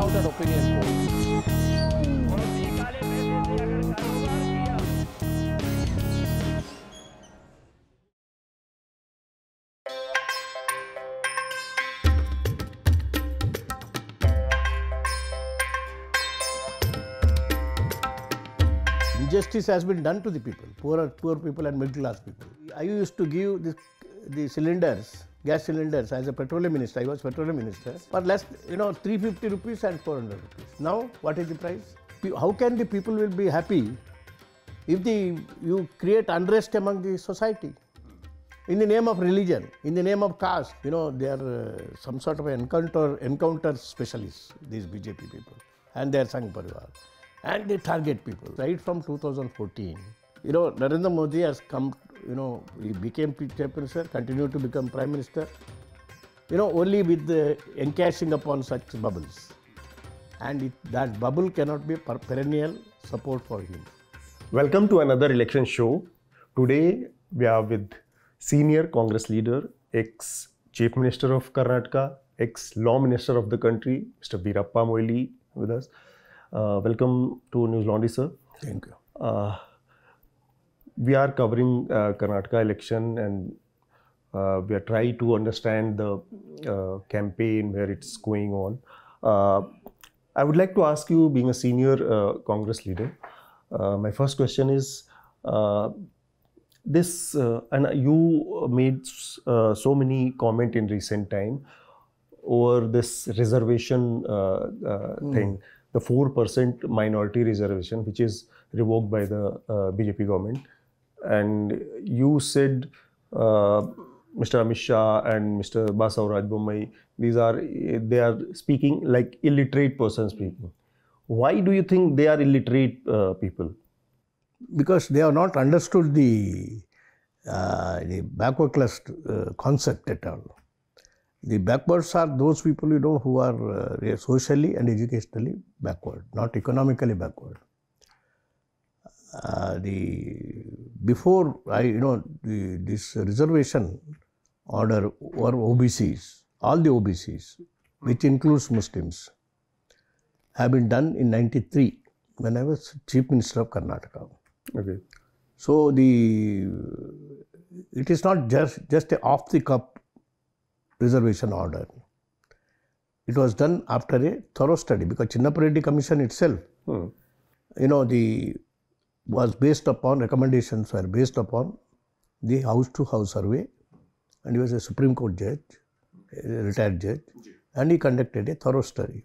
out an opinion poll. Injustice has been done to the people, poor people and middle class people. I used to give the cylinders, gas cylinders, as a petroleum minister. I was petroleum minister for less, 350 rupees and 400 rupees. Now, what is the price? How can the people will be happy if you create unrest among the society? In the name of religion, in the name of caste, they are some sort of encounter specialists, these BJP people, and their Sangh Parivar. And they target people. Right from 2014, Narendra Modi has come, he became Chief Minister, continued to become Prime Minister, only with the encashing upon such bubbles. And that bubble cannot be perennial support for him. Welcome to another election show. Today we are with senior Congress leader, ex-Chief Minister of Karnataka, ex-Law Minister of the country, Mr. Veerappa Moily with us. Welcome to Newslaundry, sir. Thank you. We are covering Karnataka election and we are trying to understand the campaign, where it's going on. I would like to ask you, being a senior Congress leader, my first question is, and you made so many comments in recent time over this reservation thing. The 4% minority reservation, which is revoked by the BJP government. And you said Mr. Amit Shah and Mr. Basavaraj Bommai, they are speaking like illiterate person speaking. Why do you think they are illiterate people? Because they have not understood the backward class concept at all. The backwards are those people, who are socially and educationally backward, not economically backward. This reservation order or OBCs, all the OBCs, which includes Muslims, have been done in '93 when I was Chief Minister of Karnataka. Okay. So it is not just a off-the-cuff reservation order. It was done after a thorough study, because Chinnappa Reddy Commission itself, recommendations were based upon the house-to-house survey, and he was a Supreme Court judge, a retired judge, and he conducted a thorough study.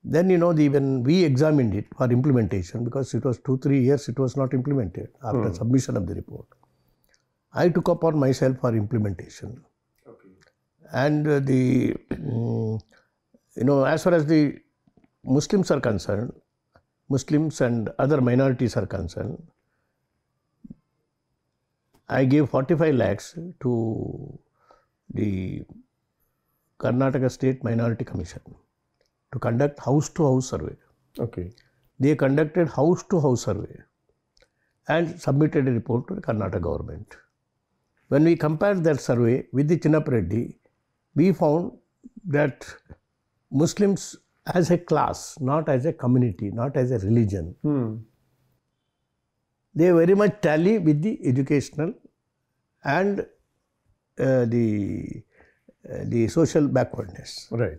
Then, when we examined it for implementation, because it was 2-3 years, it was not implemented after submission of the report. I took upon myself for implementation. And as far as the Muslims are concerned, Muslims and other minorities are concerned, I gave 45 lakhs to the Karnataka State Minority Commission to conduct house-to-house survey. Okay. They conducted house-to-house survey and submitted a report to the Karnataka government. When we compared that survey with the Chinnappa Reddy, we found that Muslims as a class, not as a community, not as a religion, they very much tally with the educational and the social backwardness. Right.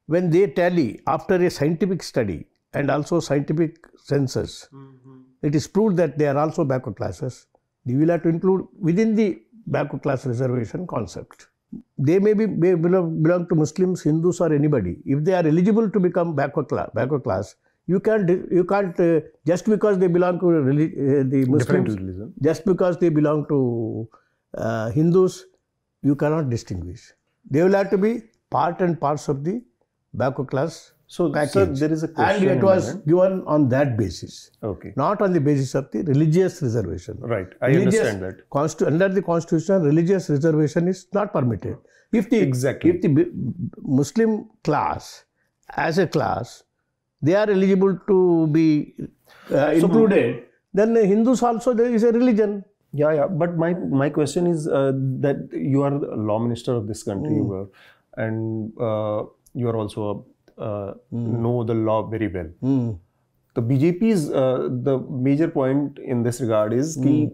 When they tally after a scientific study and also scientific census, it is proved that they are also backward classes. We will have to include within the backward class reservation concept. They may belong to Muslims, Hindus, or anybody. If they are eligible to become backward class, you can't just because they belong to the Muslims, religion. Just because they belong to Hindus, you cannot distinguish. They will have to be part and parcel of the backward class package. So there is a question. And it was given on that basis. Okay. Not on the basis of the religious reservation. Right. I understand that. Under the constitution, religious reservation is not permitted. If the Muslim class, as a class, they are eligible to be included, then Hindus also, there is a religion. Yeah. But my question is that you are the law minister of this country, and you are also know the law very well. Hmm. The BJP's the major point in this regard is that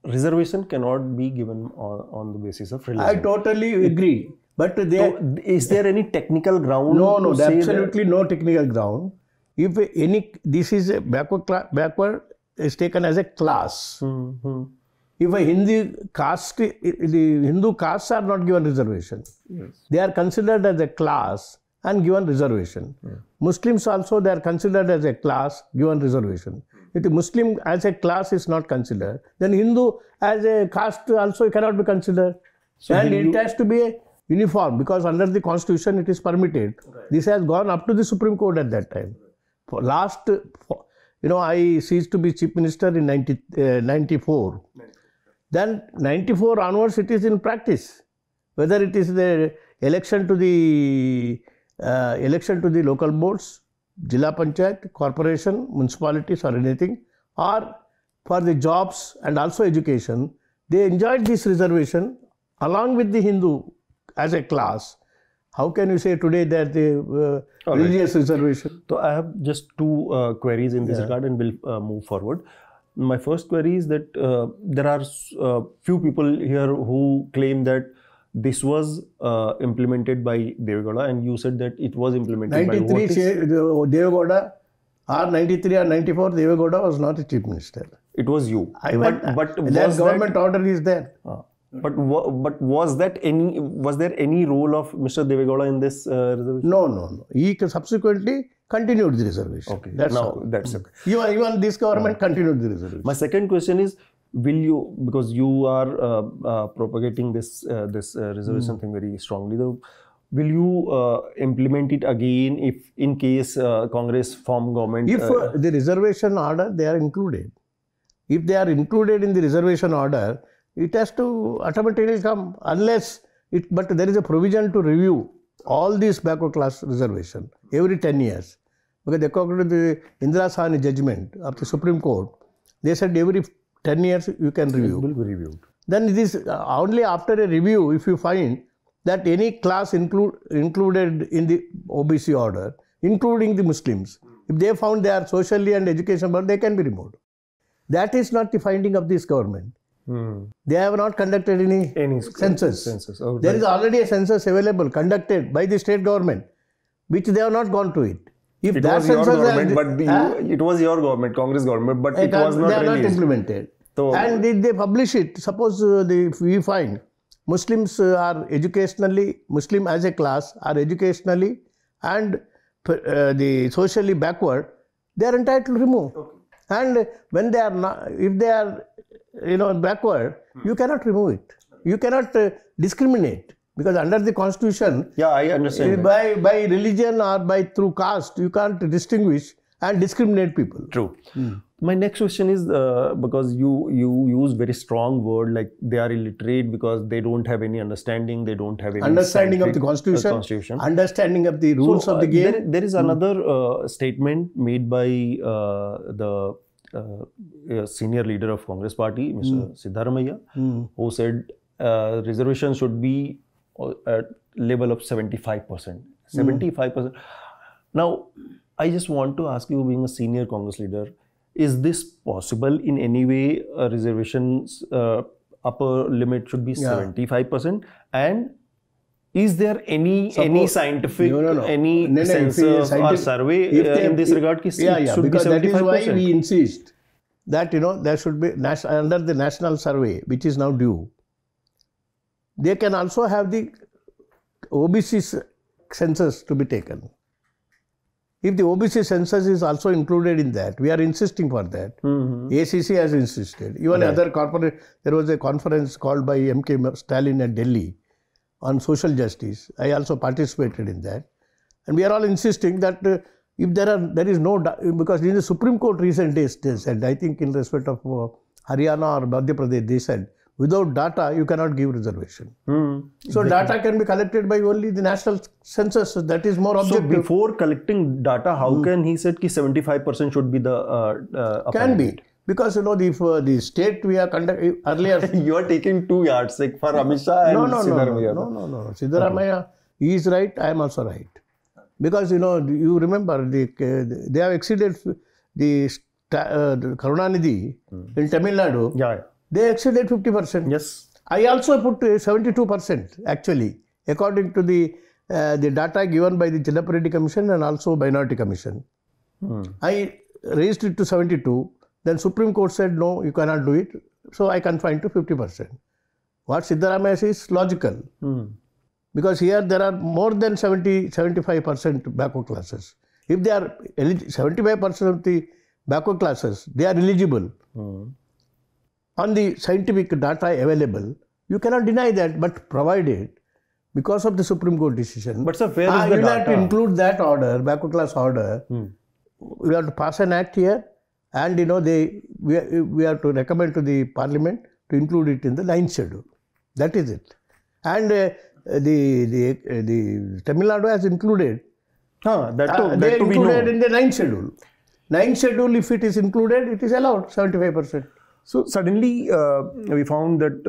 reservation cannot be given on the basis of religion. I totally agree. But Is there any technical ground? no, to say absolutely no technical ground. If this is a backward is taken as a class. If a Hindu caste, the Hindu castes are not given reservation. Yes. They are considered as a class and given reservation. Muslims also, they are considered as a class, given reservation. If the Muslim as a class is not considered, then Hindu as a caste also cannot be considered. So and it has to be a uniform, because under the constitution it is permitted. Right. This has gone up to the Supreme Court at that time. For last, I ceased to be Chief Minister in 94. Then 94 onwards it is in practice. Whether it is the election to the local boards, Jilla Panchayat, corporation, municipalities or anything, or for the jobs and also education, they enjoyed this reservation along with the Hindu as a class. How can you say today that the religious reservation? So I have just two queries in this regard, and we'll move forward. My first query is that there are few people here who claim that this was implemented by Deve Gowda, and you said that it was implemented 93, by Deve Gowda, or 93 or 94, Deve Gowda was not a Chief Minister. It was you. But that government order is there. But was there any role of Mr. Deve Gowda in this reservation? No. He subsequently continued the reservation. Okay. That's okay. Even this government continued the reservation. My second question is, will you, because you are propagating this reservation thing very strongly, though, will you implement it again if in case Congress form government? If the reservation order, they are included. If they are included in the reservation order, it has to automatically come, but there is a provision to review all these backward class reservation every 10 years. Because according to the Indira Sahni judgment of the Supreme Court, they said every 10 years you can review. It will be reviewed. Then it is only after a review, if you find that any class included in the OBC order, including the Muslims, if they found they are socially and education, but they can be removed. That is not the finding of this government. They have not conducted any census. Oh, there is already a census available, conducted by the state government, which they have not gone to it. If it that was your census government, it was your government, Congress government, but it was not they are released. Not implemented. So, and did they publish it? Suppose we find Muslims are educationally, Muslim as a class are educationally and the socially backward, they are entitled to remove. Okay. And when they are not, if they are backward, you cannot remove it. You cannot discriminate, because under the constitution, I understand. By religion or through caste, you can't distinguish and discriminate people. True. My next question is because you use very strong word like they are illiterate because they don't have any understanding, they don't have any understanding of the constitution, understanding of the rules of the game. There is another statement made by the senior leader of Congress party, Mr. Siddaramaiah, who said reservation should be at level of 75%. 75%. Now, I just want to ask you, being a senior Congress leader, is this possible in any way? Reservations upper limit should be 75%, and is there any scientific any census or survey in this regard? Because that is why we insist that there should be under the national survey, which is now due. They can also have the OBC census to be taken. If the OBC census is also included in that, we are insisting for that. AICCE has insisted. Even other corporate, there was a conference called by MK Stalin at Delhi on social justice. I also participated in that. And we are all insisting that if there is no, because in the Supreme Court recent days, they said, I think in respect of Haryana or Madhya Pradesh, they said, without data, you cannot give reservation. So data can be collected by only the national census. That is more objective. So before collecting data, how can he said that 75% should be the can be. Because if the state we are conducting earlier. You are taking 2 yards like for Amit Shah and Siddaramaiah. No. Siddaramaiah, he is right, I am also right. Because, you remember, they have exceeded the Karunanidhi in Tamil Nadu. Yeah. They exceeded 50%. Yes. I also put 72% actually, according to the data given by the Chidappa Commission and also Minority Commission. I raised it to 72. Then Supreme Court said, no, you cannot do it. So I confined to 50%. What Siddaramaiah says is logical. Because here there are more than 75% backward classes. If they are 75% of the backward classes, they are eligible. On the scientific data available, you cannot deny that, but provided, because of the Supreme Court decision, but sir, where is the you data? have to include that order, backward class order. We have to pass an act here, and we have to recommend to the Parliament to include it in the 9th schedule. That is it. And the Tamil Nadu has included. They included in the 9th schedule. 9th schedule, if it is included, it is allowed 75%. So suddenly we found that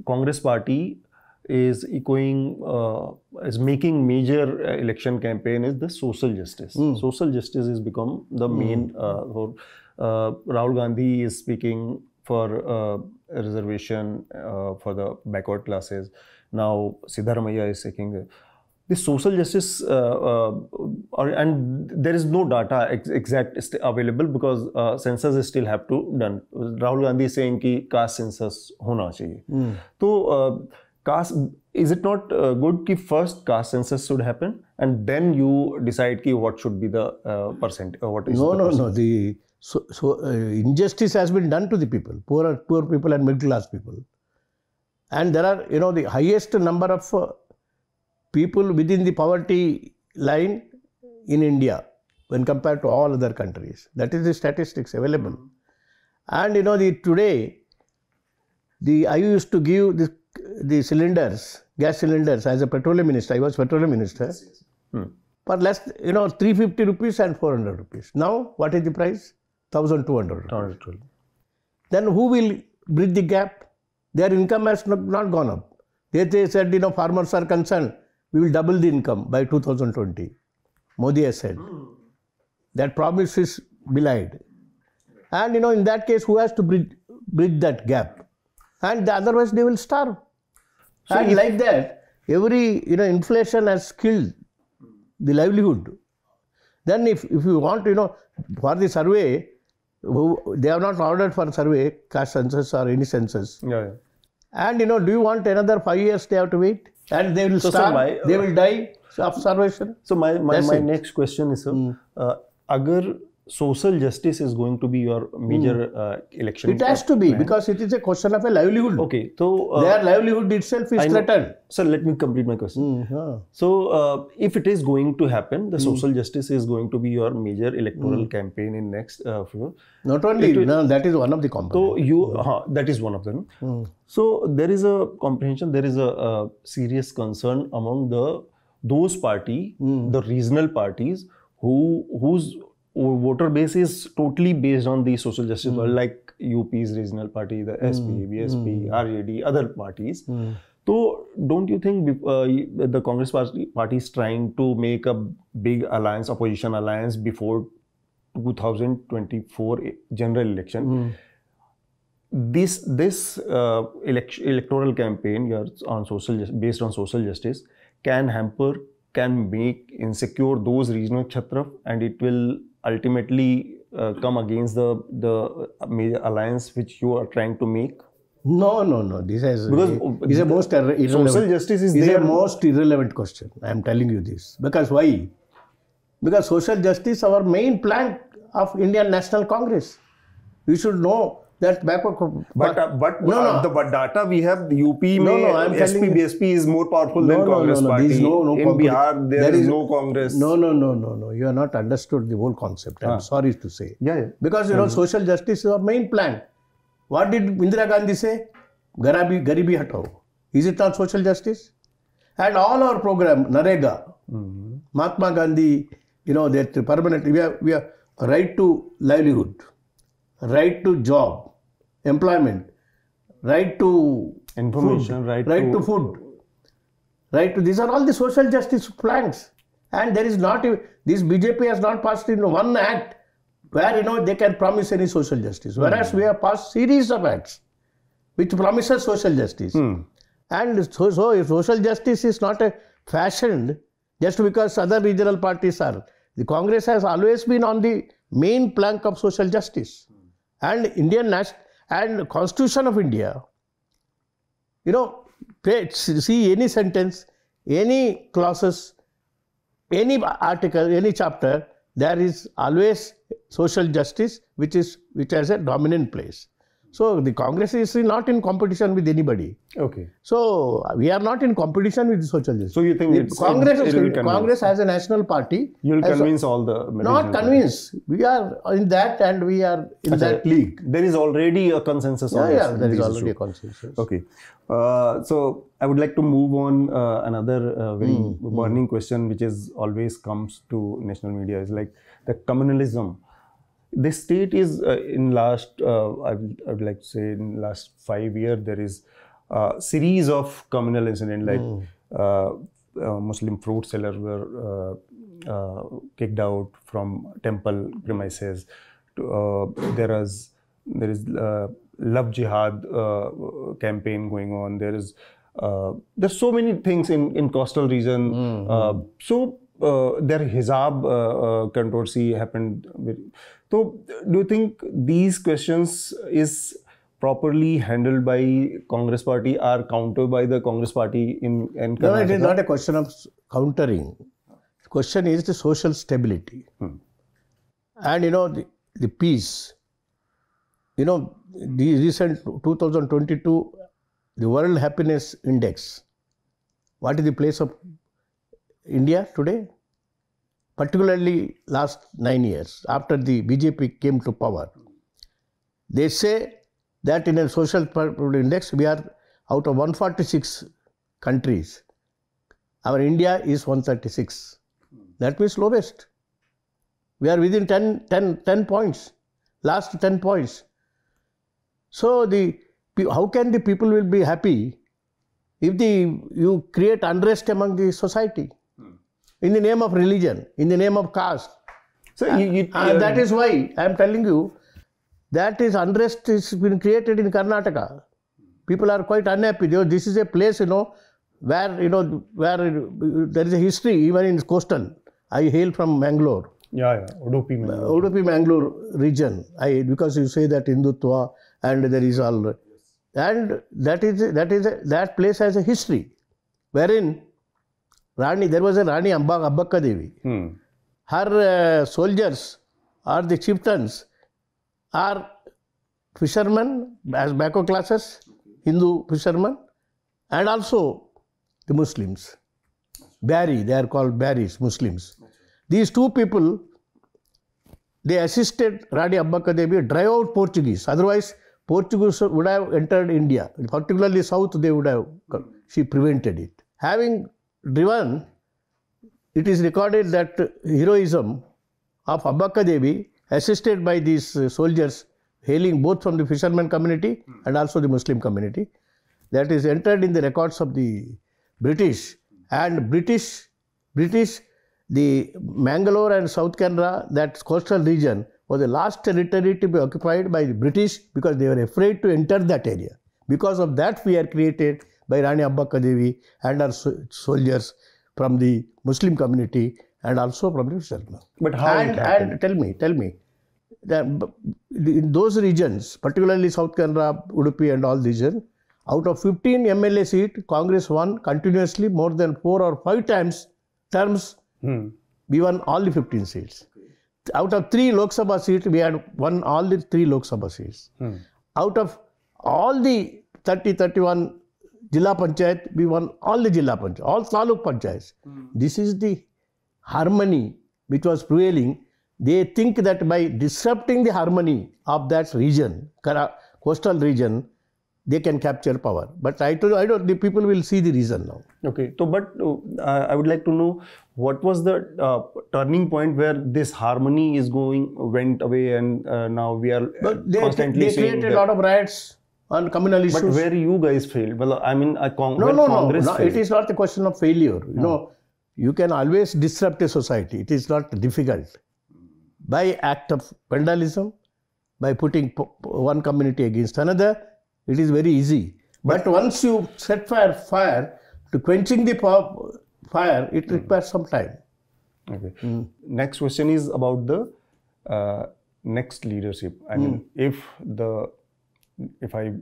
Congress party is making major election campaign is the social justice. Social justice has become the main. Rahul Gandhi is speaking for reservation for the backward classes. Now Siddaramaiah is seeking the social justice, and there is no data exact available because census still have to done. Rahul Gandhi is saying कि caste census होना चाहिए. तो caste, is it not good कि first caste census should happen and then you decide कि what should be the percent? What is no. The injustice has been done to the people, poor people and middle class people, and there are the highest number of people within the poverty line in India when compared to all other countries. That is the statistics available. And today, I used to give the cylinders, gas cylinders, as a petroleum minister. I was petroleum minister. For less, 350 rupees and 400 rupees. Now, what is the price? 1,200 rupees. Then who will bridge the gap? Their income has not gone up. They said, farmers are concerned. We will double the income by 2020. Modi has said. That promise is belied. And in that case, who has to bridge that gap? And otherwise they will starve. So and like that, every inflation has killed the livelihood. Then if you want, for the survey, they have not ordered for survey, caste census or any census. Yeah. And do you want another 5 years they have to wait? And they will starve, they will die of starvation. So my next question is, agar social justice is going to be your major election. It has to be because it is a question of a livelihood. Okay, so their livelihood itself is threatened. Sir, let me complete my question. So if it is going to happen, the social justice is going to be your major electoral campaign in next. Not only that is one of the components. So that is one of them. So there is a comprehension. There is a serious concern among those party, the regional parties whose voter base is totally based on the social justice, like UP's regional party, the SP, BSP, RJD, other parties. So don't you think the Congress party is trying to make a big alliance, opposition alliance before 2024 general election? This electoral campaign based on social justice can make insecure those regional kshatraf, and it will ultimately come against the major alliance which you are trying to make? No. This is a most irrelevant. Social justice is a most irrelevant question. I am telling you this. Because why? Because social justice is our main plank of Indian National Congress. We should know that backward. But the data we have, the UP SP, BSP is more powerful than Congress party. In Bihar, there is no Congress. No. You have not understood the whole concept. I am sorry to say. Yeah. Because social justice is our main plan. What did Indira Gandhi say? Garibi hatao. Is it not social justice? And all our program, Narega, Mahatma Gandhi, that permanent. We have right to livelihood, right to job, employment, right to information, food, right to food, right to, these are all the social justice planks. And there is not, this BJP has not passed in one act where, they can promise any social justice. Whereas we have passed series of acts which promises social justice. And so if social justice is not fashioned just because other regional parties are. The Congress has always been on the main plank of social justice. And and Constitution of India, see any sentence, any clauses, any article, any chapter, there is always social justice which has a dominant place. So the Congress is not in competition with anybody. Okay. So we are not in competition with social justice. So you think Congress as a national party, you'll convince all the not convince. We are in that, and we are in that league. There is already a consensus on this. Yeah, there is already a consensus. Okay. So I would like to move on another very burning question which is always comes to national media is like the communalism. This state is in last, I would like to say in last 5 years, there is a series of communal incidents like Muslim fruit sellers were kicked out from temple premises. There is love jihad campaign going on. There's so many things in coastal region. Their hijab controversy happened. So, do you think these questions is properly handled by Congress party or countered by the Congress party in Karnataka? No, it is not a question of countering. The question is the social stability. And the peace. The recent 2022, the World Happiness Index. What is the place of India today? Particularly last 9 years, after the BJP came to power. They say that in a social index, we are out of 146 countries. Our India is 136. That means lowest. We are within 10 points, last 10 points. So how can the people will be happy if you create unrest among the society? In the name of religion, in the name of caste. So that is why I am telling you that unrest has been created in Karnataka. People are quite unhappy. This is a place, where there is a history even in coastal. I hail from Mangalore. Udupi Mangalore region. Because you say that Hindutva and there is all, and that place has a history, wherein there was a Rani Ambaka Devi. Her soldiers or the chieftains are fishermen as backward classes, Hindu fishermen, and also the Muslims. Bari, they are called Baris, Muslims. These two people, they assisted Rani Ambaka Devi to drive out Portuguese. Otherwise, Portuguese would have entered India, particularly south. She prevented it. Having driven, it is recorded that heroism of Ambaka Devi, assisted by these soldiers hailing both from the fisherman community and also the Muslim community, that is entered in the records of the British. And British, the Mangalore and South Canara, that coastal region, was the last territory to be occupied by the British because they were afraid to enter that area. Because of that fear created by Rani Ambaka Devi and her soldiers from the Muslim community and also from the fishermen. But how? And tell me, that in those regions, particularly South Canara, Udupi and all regions, out of 15 MLA seats, Congress won continuously more than 4 or 5 terms. We won all the 15 seats. Out of 3 Lok Sabha seats, we had won all the 3 Lok Sabha seats. Out of all the 31 Jilla Panchayat, we won all the Jilla Panchayat, all Taluk Panchayats. This is the harmony which was prevailing. They think that by disrupting the harmony of that region, coastal region, they can capture power. But I don't. The people will see the reason now. Okay. So, but I would like to know what was the turning point where this harmony went away, and now we are constantly they created a lot of riots. on communal issues. But where you guys failed? Well, I mean, No. It is not a question of failure. You know, you can always disrupt a society. It is not difficult. By act of vandalism, by putting one community against another, it is very easy. But once you set fire to quenching the fire, it requires some time. Okay. Next question is about the next leadership. I mean, if I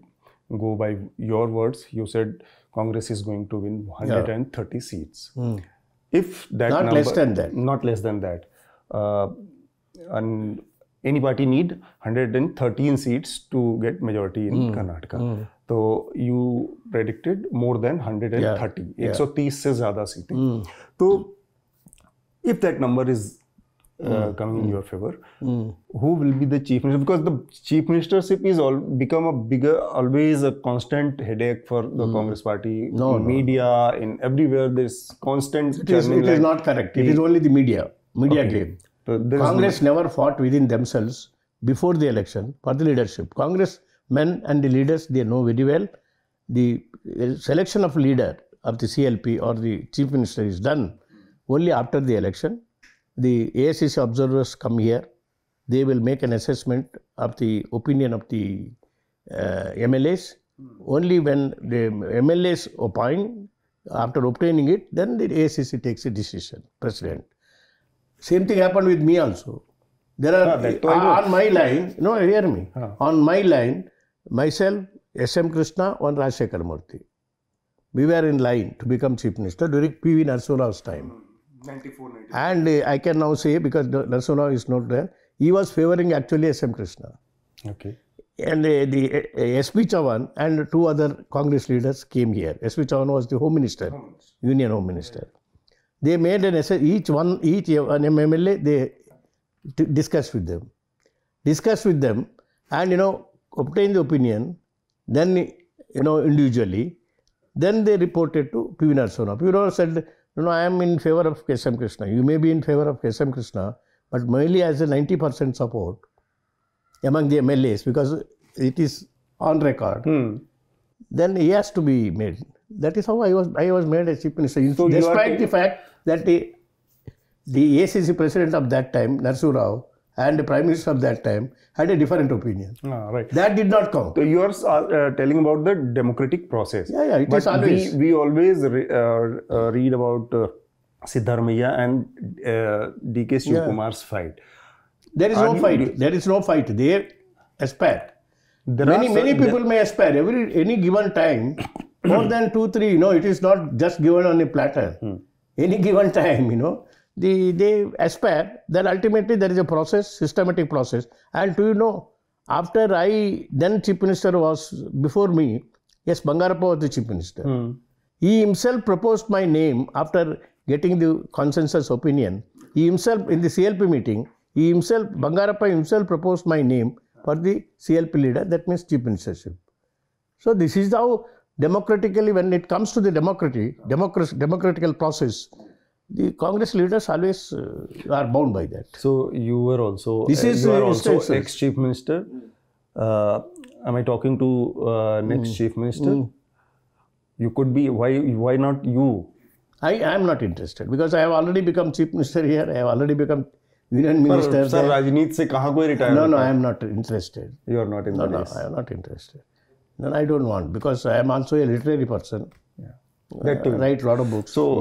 go by your words, you said Congress is going to win 130 seats. If that not number, less than that. Not less than that. And any party need 113 seats to get majority in Karnataka. So you predicted more than 130. 130 से ज़्यादा सीटें. So if that number is coming in your favor, who will be the chief minister? Because the chief ministership is become always a constant headache for the Congress party. Media, in everywhere, there's constant. It is not correct. It is only the media game. So Congress never fought within themselves before the election for the leadership. Congress men and the leaders, they know very well the selection of leader of the CLP or the chief minister is done only after the election. The AICCE observers come here. They will make an assessment of the opinion of the MLAs. Only when the MLAs opine, after obtaining it, then the AICCE takes a decision, President. Same thing happened with me also. There are, on my line, no, hear me. On my line, myself, SM Krishna, and Rajshekhar Murthy. We were in line to become chief minister during PV Narasimha's time. 94. And I can now say, because Narasimha is not there, he was favoring actually SM Krishna. Okay. And the SP Chavan and two other Congress leaders came here. SP Chavan was the Home Minister, Union Home Minister. They made an essay, each one MLA, they discussed with them, and obtained the opinion, then individually, then they reported to PV Narasimha. PV said, no, I am in favor of SM Krishna. You may be in favor of SM Krishna, but Moily has a 90% support among the MLAs because it is on record. Then he has to be made. That is how I was made as chief minister. So despite the fact that the AICCE president of that time, Narasimha Rao, and the prime minister of that time had a different opinion. Right. That did not count. So you are telling about the democratic process. Yeah, it is always. We always read about Siddharamaiah and D.K. Shivkumar's fight. There is no fight. There is no fight. They aspire. Many people may aspire. Any given time, more than 2, 3, it is not just given on a platter. Any given time, they aspire. Then ultimately there is a process, systematic process. And after then chief minister was before me, yes, Bangarappa was the chief minister. He himself proposed my name after getting the consensus opinion. He himself, in the CLP meeting, Bangarappa himself proposed my name for the CLP leader, that means chief ministership. So this is how democratically, when it comes to the democratical process, the Congress leaders always are bound by that. So you were also ex-chief minister. Am I talking to next chief minister? You could be. Why not you? I am not interested because I have already become chief minister here. I have already become union minister. Sir, Rajneet se kahan koi retire? No, I am not interested. You are not interested. No, I am not interested. No, I don't want because I am also a literary person. Write a lot of books. So,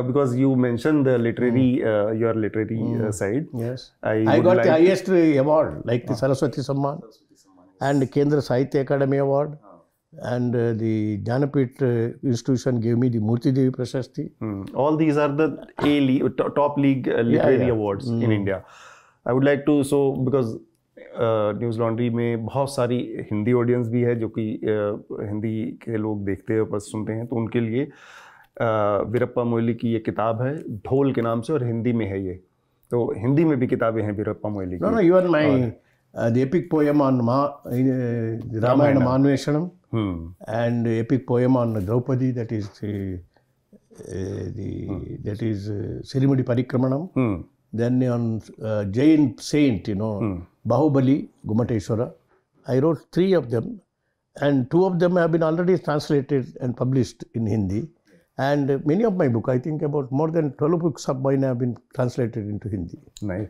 because you mentioned the literary, your literary side. Yes. I got the highest award, like the Saraswati Samman and the Kendra Sahitya Academy Award. And the Jnanapith institution gave me the Murti Devi Prashasti. All these are the top league literary awards in India. I would like to, because news laundry में बहुत सारी Hindi audience भी है जो कि हिंदी के लोग देखते हैं बस सुनते हैं, तो उनके लिए वीरप्पा मोइली की ये किताब है ढोल के नाम से और हिंदी में है ये, तो हिंदी में भी किताबें हैं वीरप्पा मोइली की. No, even my the epic poem on Ramayana Manveshanam and the epic poem on Draupadi, that is that is Sirimudi Parikramanam. Then on Jain saint, Bahubali Gumateshwara, I wrote 3 of them, and 2 of them have been already translated and published in Hindi. And many of my books, I think about more than 12 books of mine have been translated into Hindi. Nice.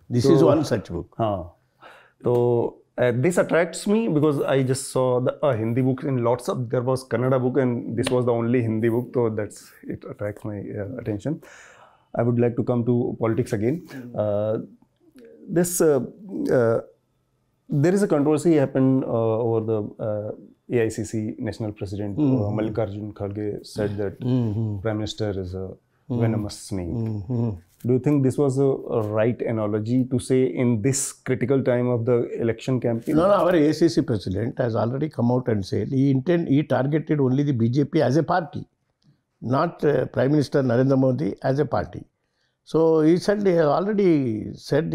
This is one such book. So this attracts me because I just saw the Hindi books in lots of, there was Kannada book and this was the only Hindi book, so it attracts my attention. I would like to come to politics again. There is a controversy happened over the AICCE National President Mallikarjun Kharge said that Prime Minister is a venomous snake. Do you think this was a right analogy to say in this critical time of the election campaign? No, our AICCE President has already come out and said he targeted only the BJP as a party, not Prime Minister Narendra Modi as a party. So he said, he has already said,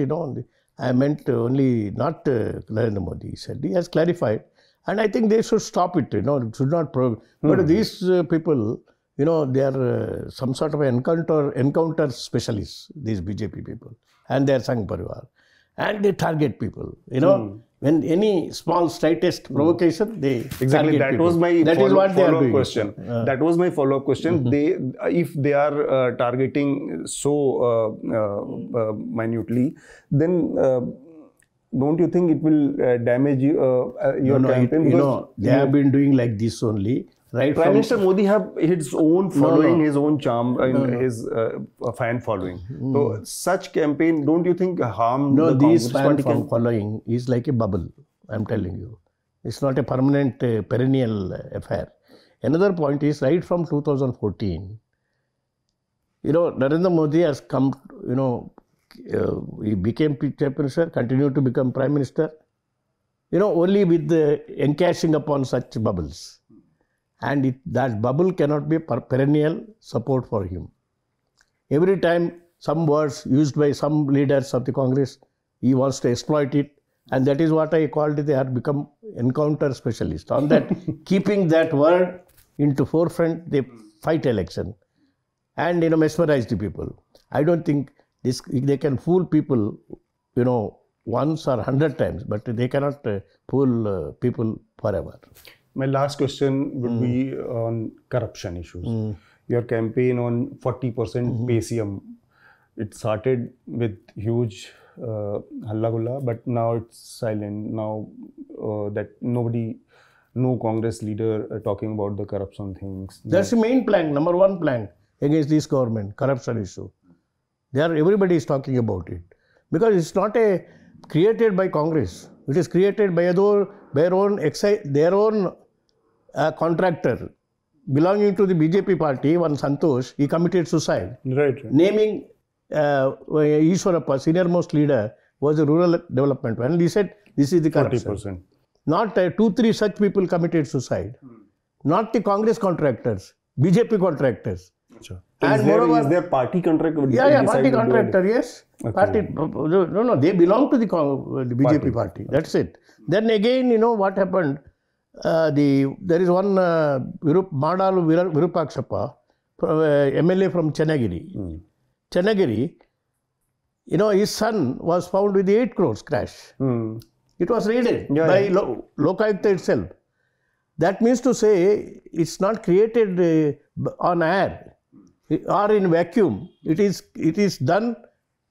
I meant only not Narendra Modi. He has clarified. And I think they should stop it, it should not But these people, they are some sort of encounter specialists, these BJP people, and their Sangh Parivar. And they target people, when any small, slightest provocation, they exactly that people. Was my that is what follow-up question. That was my follow-up question. If they are targeting so minutely, then don't you think it will damage your campaign? They have been doing like this only. Right, Prime Minister Modi have his own following, his own charm, his fan following. So such campaign, don't you think harm the Congress party? Fan following is like a bubble, I'm telling you. It's not a permanent, perennial affair. Another point is, right from 2014, Narendra Modi has come, he became Chief Minister, continued to become Prime Minister, only with the encashing upon such bubbles. And that bubble cannot be perennial support for him. Every time some words used by some leaders of the Congress, he wants to exploit it. And that is what I called it, they have become encounter specialists. On that, keeping that word into forefront, they fight election. And, mesmerize the people. I don't think they can fool people, once or 100 times, but they cannot fool people forever. My last question would be on corruption issues. Your campaign on 40% PayCM, it started with huge halla gulla, but now it's silent. Now that no Congress leader talking about the corruption things. That's the main plank, number one plank against this government, corruption issue. Everybody is talking about it. Because it's not created by Congress. It is created by their own contractor belonging to the BJP party, one Santosh, he committed suicide. Right. Naming Ishwarappa, senior most leader, was a rural development. And he said, this is the corruption. 40%. Not 2-3 such people committed suicide. Not the Congress contractors, BJP contractors. Sure. And is there party contractor? Party contractor, yes. Okay. Party, no, they belong to the BJP party. That's it. Then again, what happened? There is one Madalu Virupakshappa, MLA from Chennagiri. Chennagiri, his son was found with the 8 crores cash. It was raided by Lokayukta itself. That means to say, it's not created on air or in vacuum. It is done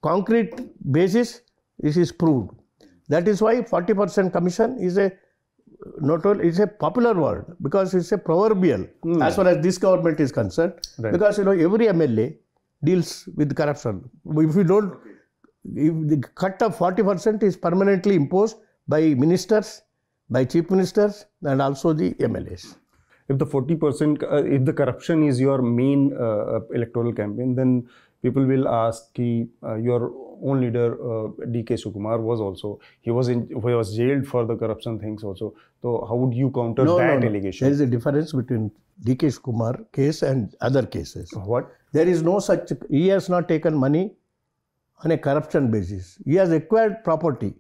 concrete basis. This is proved. That is why 40% commission is it's a popular word, because it's a proverbial as far as this government is concerned. Right. Because every MLA deals with corruption. If the cut of 40% is permanently imposed by ministers, by chief ministers, and also the MLAs. If the 40%, if the corruption is your main electoral campaign, then people will ask, your own leader, D.K. Sukumar was also, he was jailed for the corruption things also. So how would you counter that allegation? There is a difference between D.K. Sukumar case and other cases. What? There is no such, he has not taken money on a corruption basis. He has acquired property.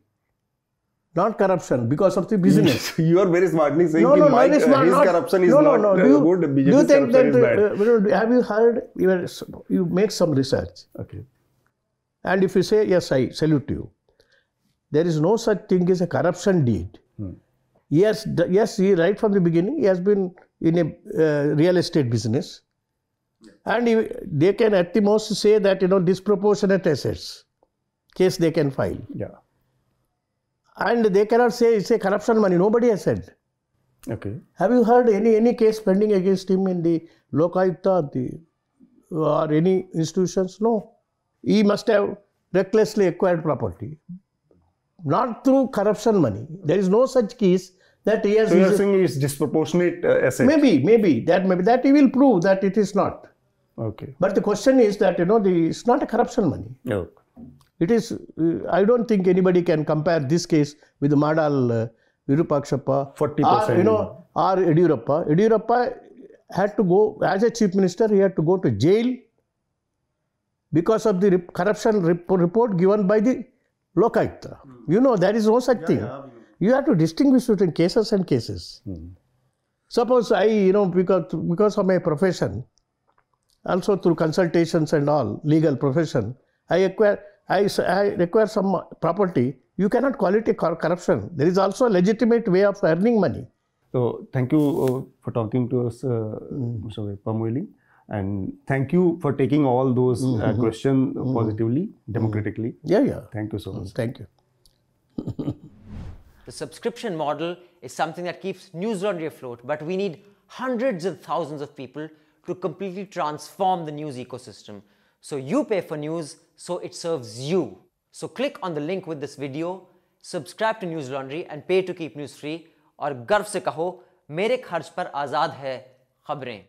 Not corruption, because of the business. You are very smartly saying his corruption is not good, BJP's do you think that, is bad. Have you heard, you make some research. Okay. And if you say, yes, I salute you. There is no such thing as a corruption deed. Yes, he, right from the beginning, he has been in a real estate business. And they can at the most say that, disproportionate assets case they can file. Yeah. And they cannot say it's a corruption money. Nobody has said. Okay. Have you heard any case pending against him in the Lokayukta or any institutions? No. He must have recklessly acquired property. Not through corruption money. There is no such case that he has... So you are saying it's disproportionate asset? Maybe that he will prove that it is not. Okay. But the question is that, it's not a corruption money. No. It is, I don't think anybody can compare this case with the Madal Virupakshappa 40%. Or Yediyurappa. Yediyurappa had to go, as a chief minister, he had to go to jail because of the corruption report given by the Lokayukta. There is no such thing. Yeah. You have to distinguish between cases and cases. Suppose I, because of my profession, also through consultations and all, legal profession, I require some property. You cannot call it a corruption. There is also a legitimate way of earning money. So, thank you for talking to us, Mr. Moily. And thank you for taking all those questions positively, democratically. Yeah. Thank you so much. Thank you. The subscription model is something that keeps newslaundry afloat, but we need hundreds of thousands of people to completely transform the news ecosystem. So you pay for news, so it serves you. So click on the link with this video, subscribe to newslaundry and pay to keep news free, और गर्व से कहो मेरे खर्च पर आजाद है खबरें.